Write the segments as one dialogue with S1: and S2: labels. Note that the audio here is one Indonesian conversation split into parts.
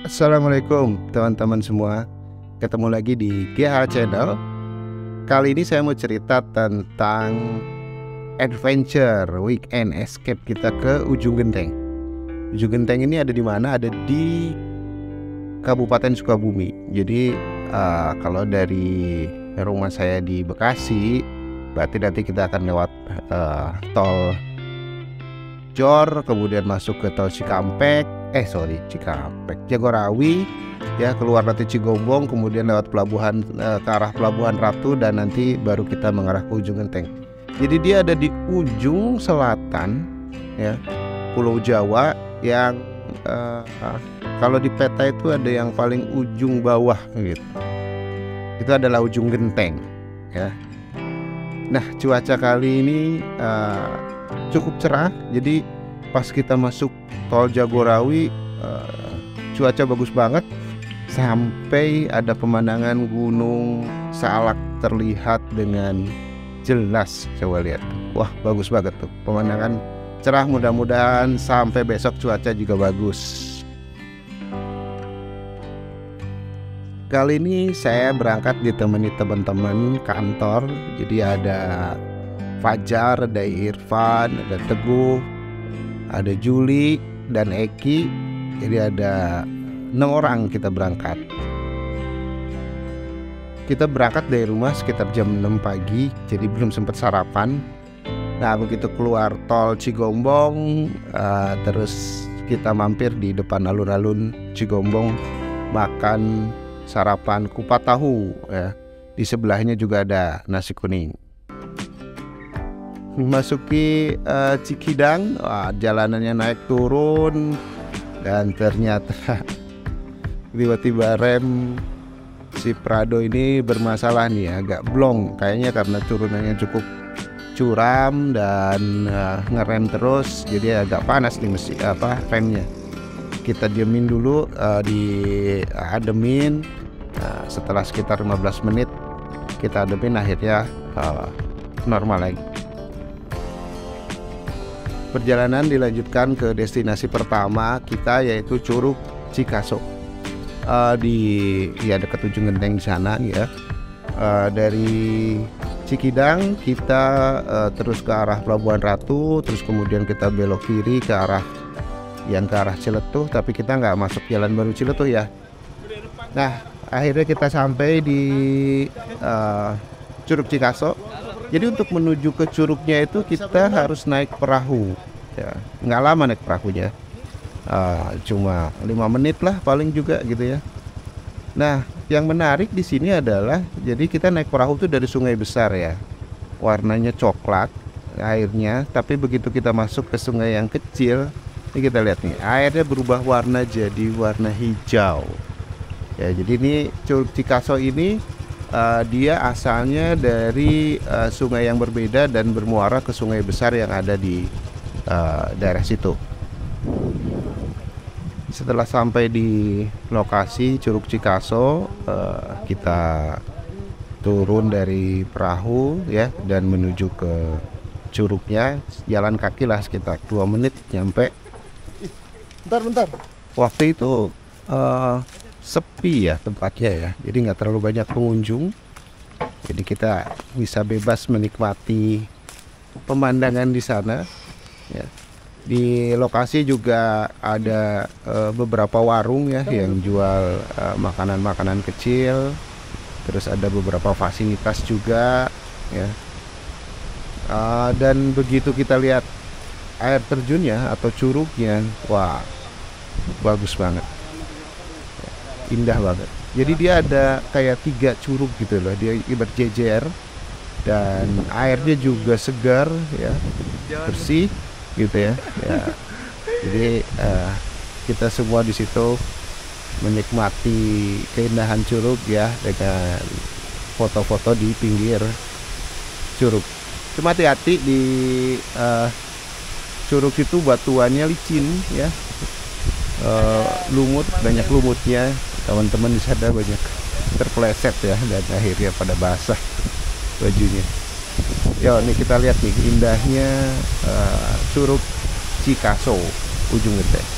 S1: Assalamualaikum teman-teman semua. Ketemu lagi di GH Channel. Kali ini saya mau cerita tentang adventure weekend escape kita ke Ujung Genteng. Ujung Genteng ini ada di mana? Ada di Kabupaten Sukabumi. Jadi kalau dari rumah saya di Bekasi, berarti nanti kita akan lewat tol Jor, kemudian masuk ke tol Cikampek, Jagorawi, ya, keluar nanti Cigombong, kemudian lewat pelabuhan ke arah Pelabuhan Ratu, dan nanti baru kita mengarah ke Ujung Genteng. Jadi dia ada di ujung selatan, ya, Pulau Jawa, yang kalau di peta itu ada yang paling ujung bawah gitu. Itu adalah Ujung Genteng, ya. Nah, cuaca kali ini cukup cerah. Jadi pas kita masuk tol Jagorawi, cuaca bagus banget, sampai ada pemandangan Gunung Salak terlihat dengan jelas. Coba lihat, wah, bagus banget tuh pemandangan, cerah. Mudah-mudahan sampai besok cuaca juga bagus. Kali ini saya berangkat ditemani teman-teman kantor. Jadi ada Fajar, ada Irfan, ada Teguh, ada Juli, dan Eki. Jadi ada 6 orang kita berangkat. Kita berangkat dari rumah sekitar jam 6 pagi, jadi belum sempat sarapan. Nah, begitu keluar tol Cigombong, terus kita mampir di depan alun-alun Cigombong, makan sarapan kupat tahu, ya. Di sebelahnya juga ada nasi kuning. Masuki Cikidang, jalanannya naik turun, dan ternyata tiba-tiba rem si Prado ini bermasalah nih, agak blong kayaknya karena turunannya cukup curam dan ngerem terus, jadi agak panas nih remnya. Kita diemin dulu, diademin. Setelah sekitar 15 menit kita ademin, akhirnya normal lagi. Perjalanan dilanjutkan ke destinasi pertama kita, yaitu Curug Cikaso, di dekat Ujung Genteng di sana, ya. Dari Cikidang kita terus ke arah Pelabuhan Ratu, terus kemudian kita belok kiri ke arah Ciletuh, tapi kita nggak masuk jalan baru Ciletuh, ya. Nah, akhirnya kita sampai di Curug Cikaso. Jadi untuk menuju ke curugnya itu kita harus naik perahu, ya. Nggak lama naik perahunya, cuma 5 menit lah paling juga gitu, ya. Nah, yang menarik di sini adalah, jadi kita naik perahu itu dari sungai besar, ya. Warnanya coklat airnya, tapi begitu kita masuk ke sungai yang kecil, ini kita lihat nih, airnya berubah warna jadi warna hijau. Ya, jadi ini Curug Cikaso ini dia asalnya dari sungai yang berbeda dan bermuara ke sungai besar yang ada di daerah situ. Setelah sampai di lokasi Curug Cikaso, kita turun dari perahu, ya, dan menuju ke curugnya. Jalan kaki lah sekitar 2 menit nyampe.
S2: Bentar.
S1: Waktu itu sepi, ya, tempatnya, ya, jadi nggak terlalu banyak pengunjung, jadi kita bisa bebas menikmati pemandangan di sana, ya. Di lokasi juga ada beberapa warung, ya, yang jual makanan-makanan kecil, terus ada beberapa fasilitas juga, ya. Dan begitu kita lihat air terjunnya atau curugnya, wah, bagus banget, indah banget. Jadi dia ada kayak 3 curug gitu loh, dia berjejer, dan airnya juga segar, ya, bersih gitu, ya. Jadi kita semua di situ menikmati keindahan curug, ya, dengan foto-foto di pinggir curug. Cuma hati-hati di curug itu batuannya licin, ya, lumut, banyak lumutnya. Teman-teman di sana banyak terpeleset, ya, dan akhirnya pada basah bajunya. Yo, nih kita lihat nih indahnya Curug Cikaso, Ujung Genteng.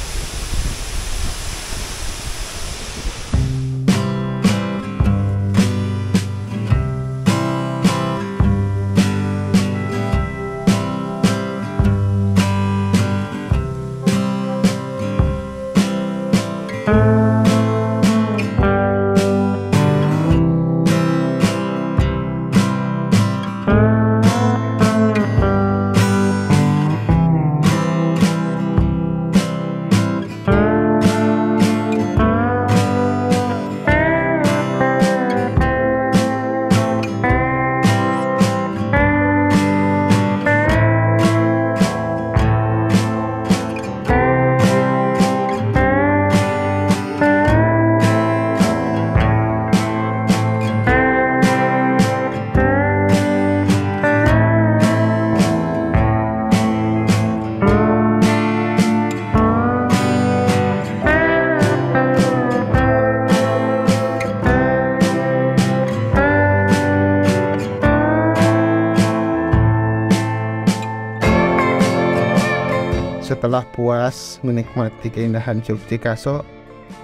S1: setelah puas menikmati keindahan Curug Cikaso,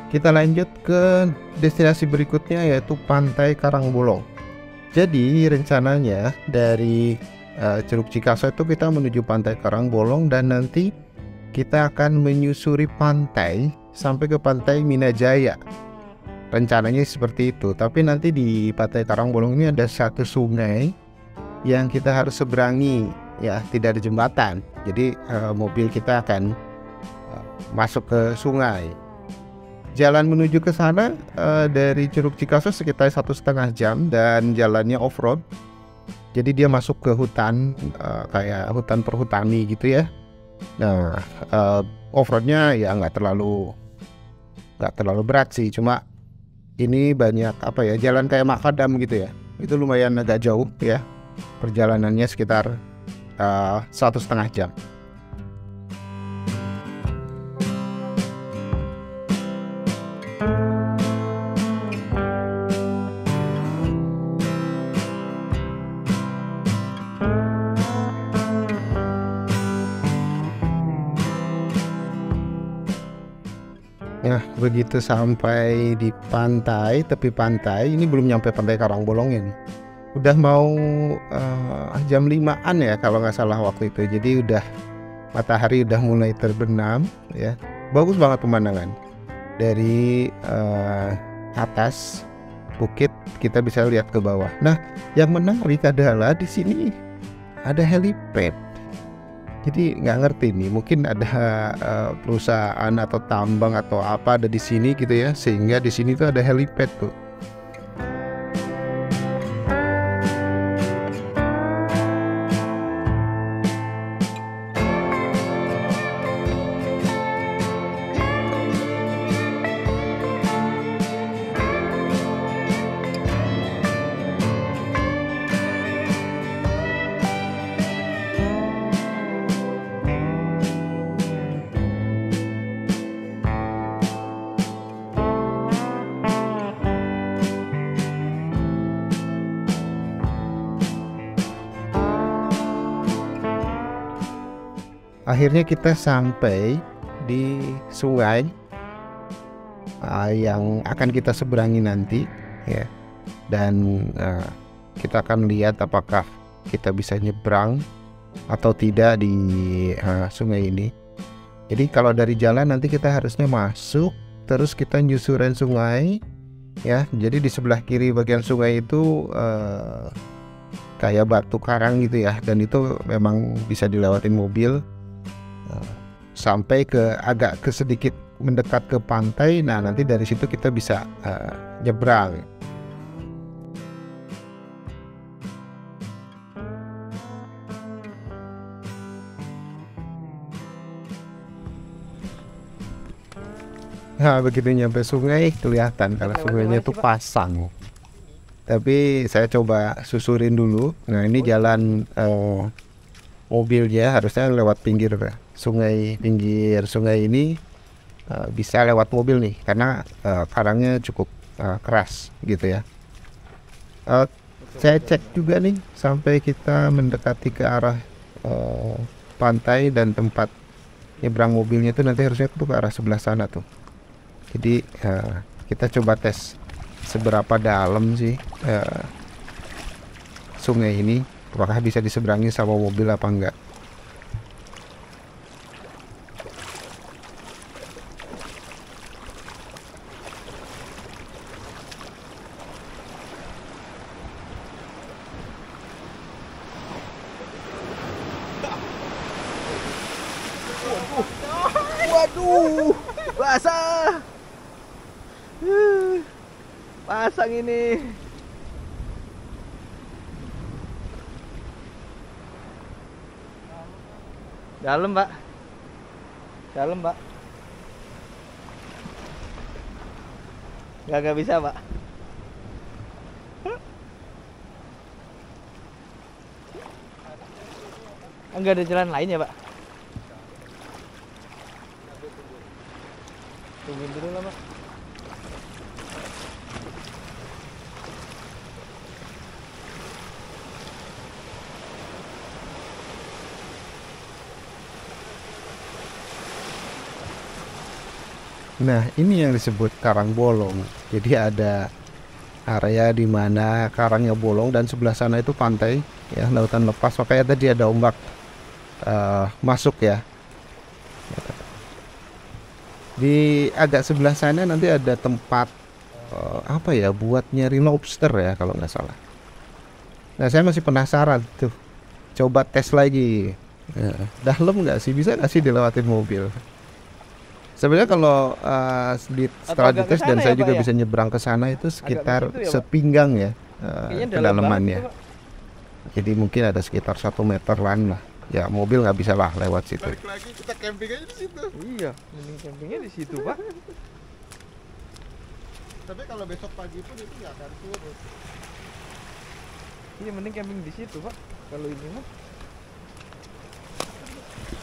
S1: kita lanjut ke destinasi berikutnya yaitu Pantai Karangbolong. Jadi rencananya dari Curug Cikaso itu kita menuju Pantai Karangbolong dan nanti kita akan menyusuri pantai sampai ke Pantai Minajaya. Rencananya seperti itu. Tapi nanti di Pantai Karangbolong ini ada satu sungai yang kita harus seberangi, ya, tidak ada jembatan. Jadi mobil kita akan masuk ke sungai. Jalan menuju ke sana dari Curug Cikaso sekitar 1,5 jam dan jalannya off-road. Jadi dia masuk ke hutan, kayak hutan perhutani gitu ya. Nah, off-roadnya ya nggak terlalu berat sih, cuma ini banyak jalan kayak makadam gitu ya. Itu lumayan agak jauh ya. Perjalanannya sekitar 1,5 jam. Nah, begitu sampai di pantai, tepi pantai, ini belum nyampe Pantai Karangbolong ini. Udah mau jam 5-an ya kalau nggak salah waktu itu. Jadi udah matahari udah mulai terbenam ya. Bagus banget pemandangan. Dari atas bukit kita bisa lihat ke bawah. Nah, yang menarik adalah di sini ada helipad. Jadi nggak ngerti nih, mungkin ada perusahaan atau tambang atau apa ada di sini gitu ya, sehingga di sini tuh ada helipad tuh. Akhirnya kita sampai di sungai yang akan kita seberangi nanti ya. Dan kita akan lihat apakah kita bisa nyebrang atau tidak di sungai ini. Jadi kalau dari jalan nanti kita harusnya masuk, terus kita nyusurin sungai ya. Jadi di sebelah kiri bagian sungai itu kayak batu karang gitu ya, dan itu memang bisa dilewatin mobil sampai agak sedikit mendekat ke pantai. Nah, nanti dari situ kita bisa nyebrang. Nah, begitu nyampe sungai kelihatan kalau sungainya itu pasang. Tapi saya coba susurin dulu. Nah, ini jalan mobilnya harusnya lewat pinggir sungai ini, bisa lewat mobil nih karena karangnya cukup keras gitu ya. Saya cek juga nih sampai kita mendekati ke arah pantai dan tempat nyebrang mobilnya itu nanti harusnya tuh ke arah sebelah sana tuh. Jadi kita coba tes seberapa dalam sih sungai ini, apakah bisa diseberangi sama mobil apa enggak.
S2: Waduh, basah. Pasang ini. Dalam, Pak. Dalam, Pak. Gak bisa, Pak. Enggak ada jalan lain ya, Pak? Tungguin dulu lah, Pak.
S1: Nah, ini yang disebut karang bolong. Jadi ada area di mana karangnya bolong dan sebelah sana itu pantai, ya, lautan lepas. Makanya tadi ada ombak masuk ya. Di agak sebelah sana nanti ada tempat apa ya, buat nyari lobster ya kalau nggak salah. Nah, saya masih penasaran tuh. Coba tes lagi. Ya, dalam nggak sih? Bisa nggak sih dilewatin mobil? Sebenarnya kalau setelah
S2: agak
S1: dites
S2: ke
S1: dan
S2: sana
S1: saya
S2: ya,
S1: juga
S2: Pak, ya?
S1: bisa nyebrang ke sana itu sekitar
S2: situ ya, Pak?
S1: sepinggang ya,
S2: Kayaknya dalam banget
S1: kedalamannya.
S2: itu, Pak.
S1: Jadi mungkin ada sekitar 1 meteran lah. Ya mobil nggak bisa lah lewat situ.
S3: Balik lagi kita camping aja di situ.
S2: Iya, mending campingnya di situ, Pak.
S3: Tapi kalau besok pagi pun itu nggak akan turun.
S2: Iya, mending camping di situ, Pak. Kalau ini mah.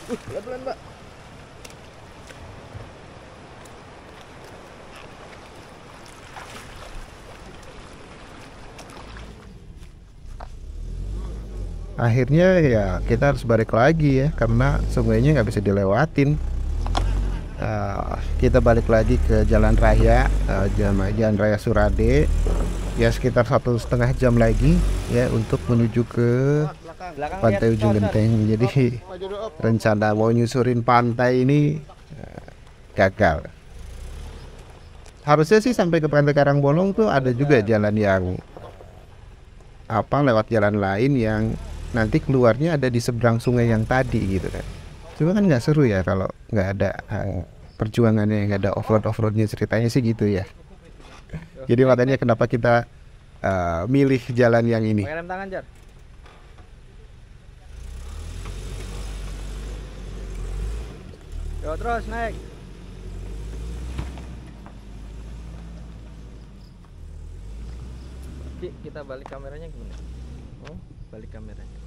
S2: Pelan-pelan, Pak.
S1: Akhirnya ya kita harus balik lagi ya, karena sungainya nggak bisa dilewatin. Kita balik lagi ke jalan raya, jalan raya Surade. Ya sekitar 1,5 jam lagi ya untuk menuju ke
S2: Belakang
S1: Pantai
S2: lihat.
S1: Ujung Genteng. Jadi
S3: Maju dulu, Op.
S1: rencana mau nyusurin pantai ini gagal. Harusnya sih sampai ke Pantai Karangbolong tuh ada juga jalan yang lewat jalan lain yang nanti keluarnya ada di seberang sungai yang tadi gitu kan. Cuma kan nggak seru ya kalau nggak ada perjuangannya, nggak ada offroadnya, ceritanya sih gitu ya. Jadi makanya kenapa kita milih jalan yang ini.
S2: Pakai rem tangan, Jar. Yo, terus naik. Ki, kita balik kameranya gimana? Oh, balik kameranya.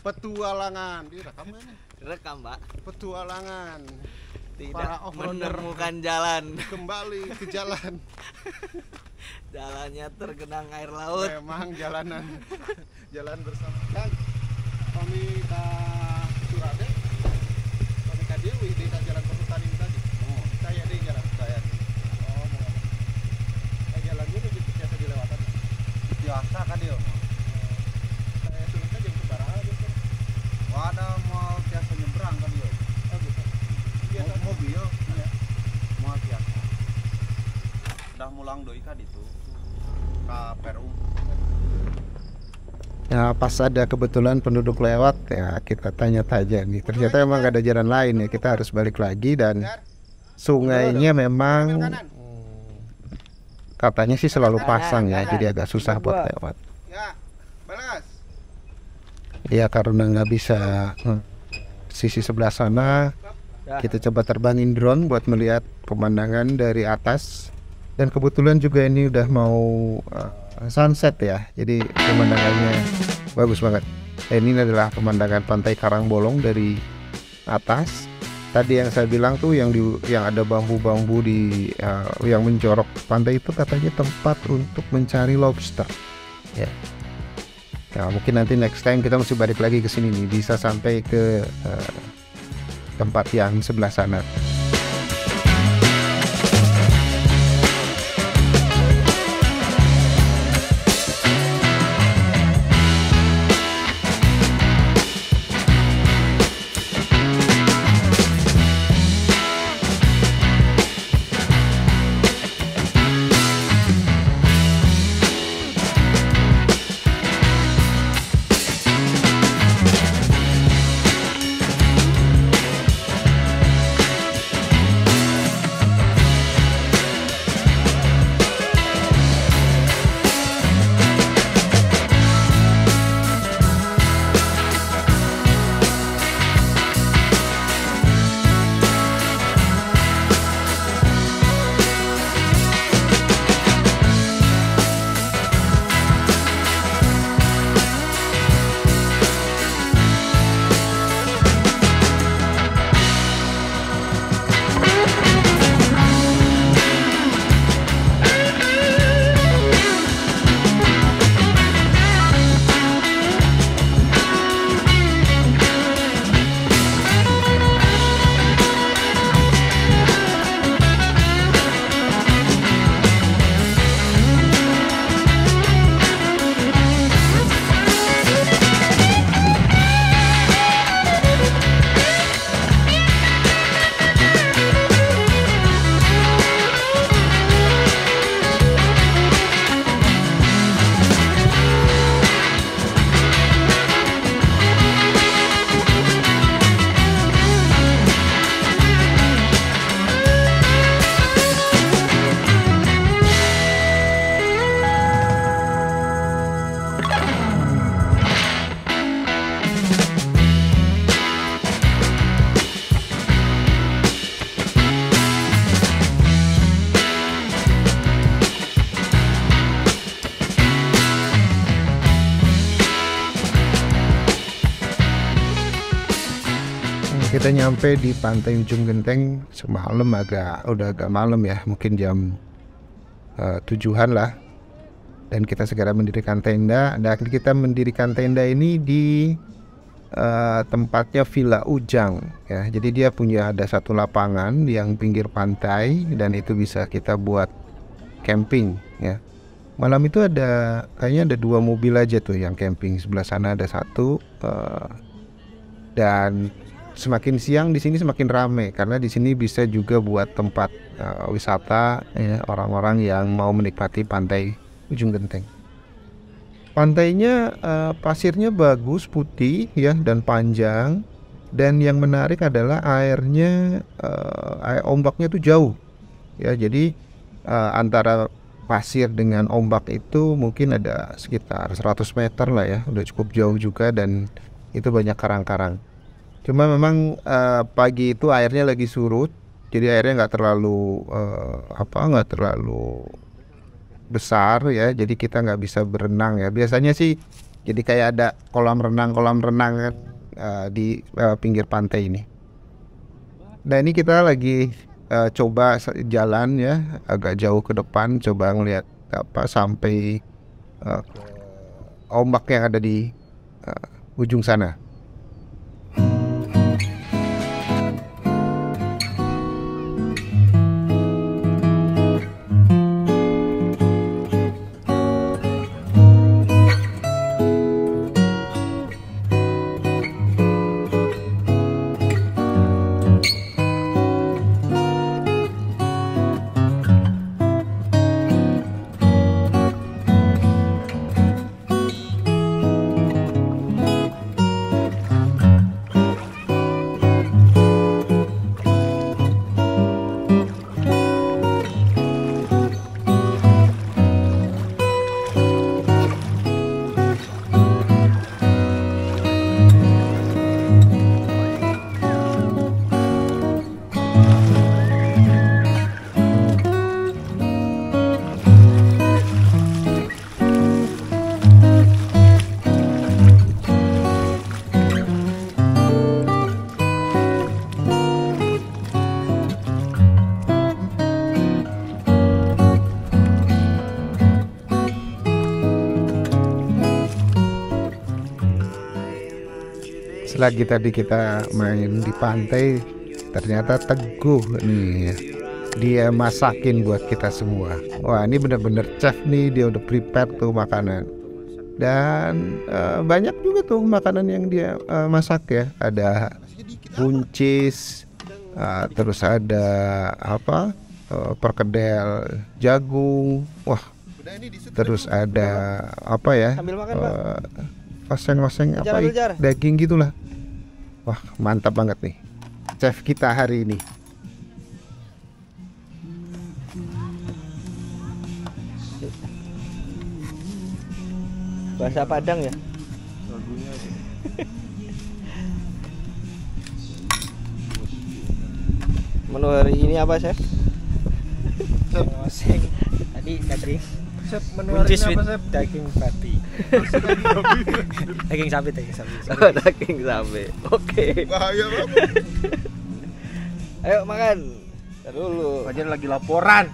S3: Petualangan, direkam ini.
S2: Rekam, Pak.
S3: Petualangan
S2: Tidak
S3: para offroader
S2: menemukan jalan.
S3: kembali ke jalan.
S2: Jalannya tergenang air laut.
S3: Memang jalan bersama. Kan kami ke Surade, kami ke Dewi di jalan perhutani tadi. Oh, saya di jalan saya. Oh, mau. Jalannya itu biasa dilewatan. Biasa kan dia. Saya suruh saja sembarangan gitu. Ada mau biasa nyebrang kan dia. Oh gitu. Biasa mobil. Iya. Mau biasa. Udah mulang doi kan itu. Ka Peru.
S1: Ya pas ada kebetulan penduduk lewat ya kita tanya-tanya nih. Ternyata emang gak ada jalan lain ya, kita harus balik lagi dan sungainya memang katanya sih selalu pasang ya, jadi agak susah buat lewat.
S3: Ya, balas.
S1: Ya karena nggak bisa sisi sebelah sana, kita coba terbangin drone buat melihat pemandangan dari atas. Dan kebetulan juga ini udah mau sunset ya, jadi pemandangannya bagus banget. Ini adalah pemandangan Pantai Karangbolong dari atas. Tadi yang saya bilang tuh yang ada bambu-bambu di yang menjorok pantai itu katanya tempat untuk mencari lobster. Ya. Ya mungkin nanti next time kita mesti balik lagi ke sini nih, bisa sampai ke tempat yang sebelah sana. Kita nyampe di pantai Ujung Genteng semalam udah agak malam ya, mungkin jam 7-an lah. Dan kita segera mendirikan tenda. Dan kita mendirikan tenda ini di tempatnya Villa Ujang ya. Jadi dia ada satu lapangan yang pinggir pantai dan itu bisa kita buat camping ya. Malam itu kayaknya ada 2 mobil aja tuh yang camping. Sebelah sana ada 1 dan semakin siang di sini semakin ramai karena di sini bisa juga buat tempat wisata ya, orang-orang yang mau menikmati pantai Ujung Genteng. Pantainya pasirnya bagus, putih ya dan panjang, dan yang menarik adalah airnya ombaknya tuh jauh ya. Jadi antara pasir dengan ombak itu mungkin ada sekitar 100 meter lah ya, udah cukup jauh juga, dan itu banyak karang-karang. Cuma memang pagi itu airnya lagi surut, jadi airnya nggak terlalu besar ya, jadi kita nggak bisa berenang ya. Biasanya sih jadi kayak ada kolam renang kan di pinggir pantai ini. Nah ini kita lagi coba jalan ya agak jauh ke depan, coba ngelihat sampai ke ombak yang ada di ujung sana. Selagi tadi kita main di pantai, ternyata Teguh nih dia masakin buat kita semua. Wah ini bener-bener chef nih, dia udah prepare tuh makanan. Dan banyak juga tuh makanan yang dia masak ya. Ada buncis, terus ada perkedel jagung, wah, terus ada apa ya, oseng-oseng apa ya, daging gitulah. Wah mantap banget nih chef kita hari ini.
S2: Bahasa Padang ya? Menu hari ini apa, Chef?
S4: Oseng. Tadi daging.
S3: Chef, menu
S4: Buncis
S3: hari ini
S4: with
S3: apa, Chef?
S4: daging babi. Daging sapi.
S2: Oh, daging sapi. Oke.
S3: Bahaya banget.
S2: Ayo makan. Ntar dulu.
S3: Fajar lagi laporan.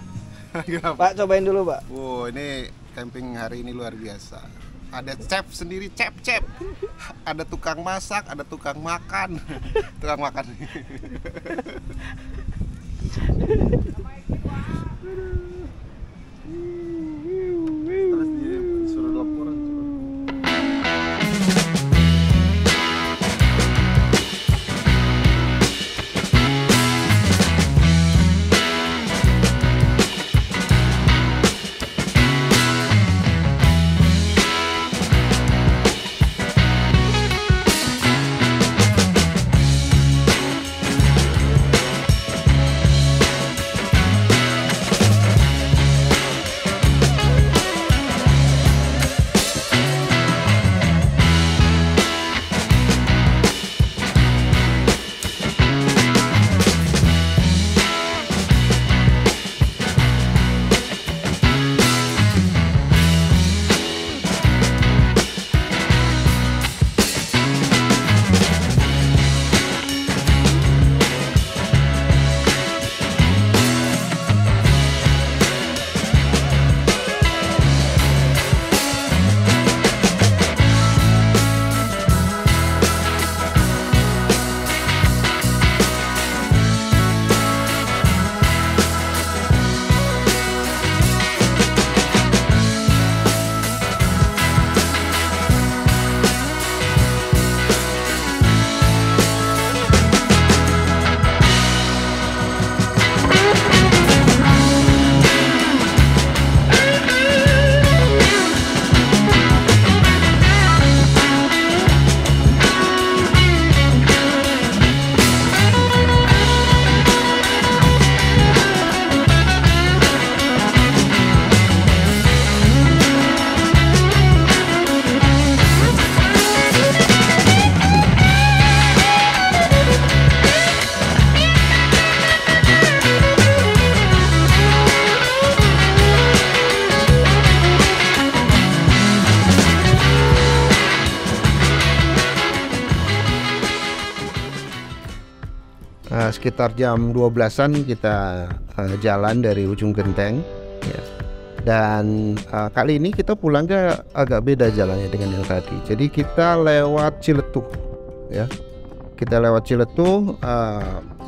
S2: Pak, cobain dulu, Pak.
S3: Wow, ini camping hari ini luar biasa. Ada chef sendiri, chef. Ada tukang masak, ada tukang makan. Tukang makan. Terus dia suruh laporan.
S1: sekitar jam 12-an kita jalan dari ujung genteng ya. Dan kali ini kita pulangnya agak beda jalannya dengan yang tadi. Jadi kita lewat Ciletuh ya. Kita lewat Ciletuh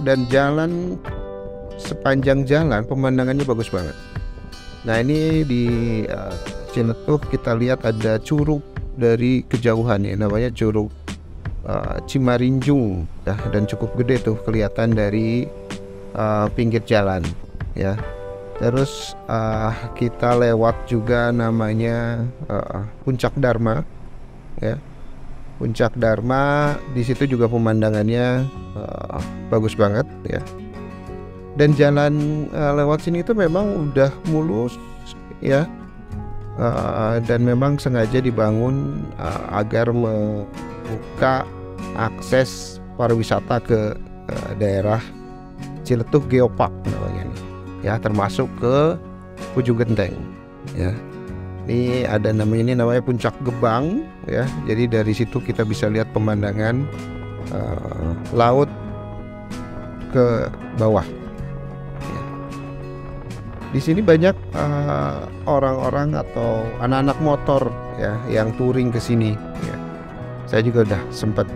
S1: dan jalan, sepanjang jalan pemandangannya bagus banget. Nah ini di Ciletuh kita lihat ada curug dari kejauhan ya, namanya Curug Cimarinjung ya, dan cukup gede tuh kelihatan dari pinggir jalan ya. Terus kita lewat juga namanya Puncak Dharma ya. Puncak Dharma, di situ juga pemandangannya bagus banget ya. Dan jalan lewat sini itu memang udah mulus ya. Dan memang sengaja dibangun agar membuka akses pariwisata ke daerah Ciletuh Geopark namanya nih ya, termasuk ke ujung genteng ya. Ini ada namanya Puncak Gebang ya. Jadi dari situ kita bisa lihat pemandangan laut ke bawah. Di sini banyak orang-orang atau anak-anak motor ya yang touring ke sini ya. Saya juga udah sempat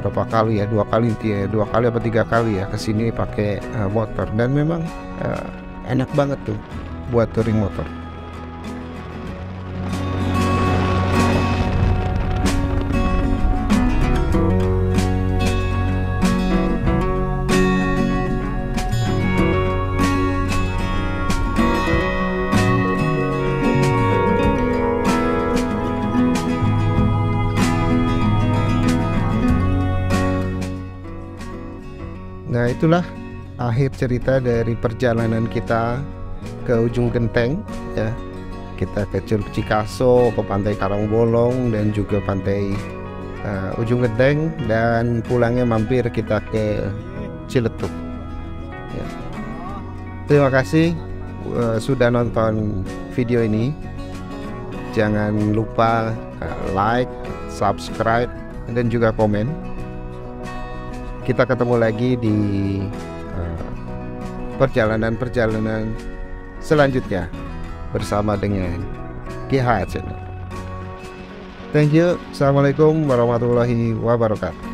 S1: berapa kali ya, dua kali apa 3 kali ya ke sini pakai motor, dan memang enak banget tuh buat touring motor. Nah itulah akhir cerita dari perjalanan kita ke ujung genteng ya. Kita ke Curug Cikaso, ke Pantai Karangbolong, dan juga pantai ujung genteng, dan pulangnya mampir kita ke Ciletuh ya. Terima kasih sudah nonton video ini. Jangan lupa like, subscribe, dan juga komen. Kita ketemu lagi di perjalanan-perjalanan selanjutnya bersama dengan GH Channel. Thank you. Assalamualaikum warahmatullahi wabarakatuh.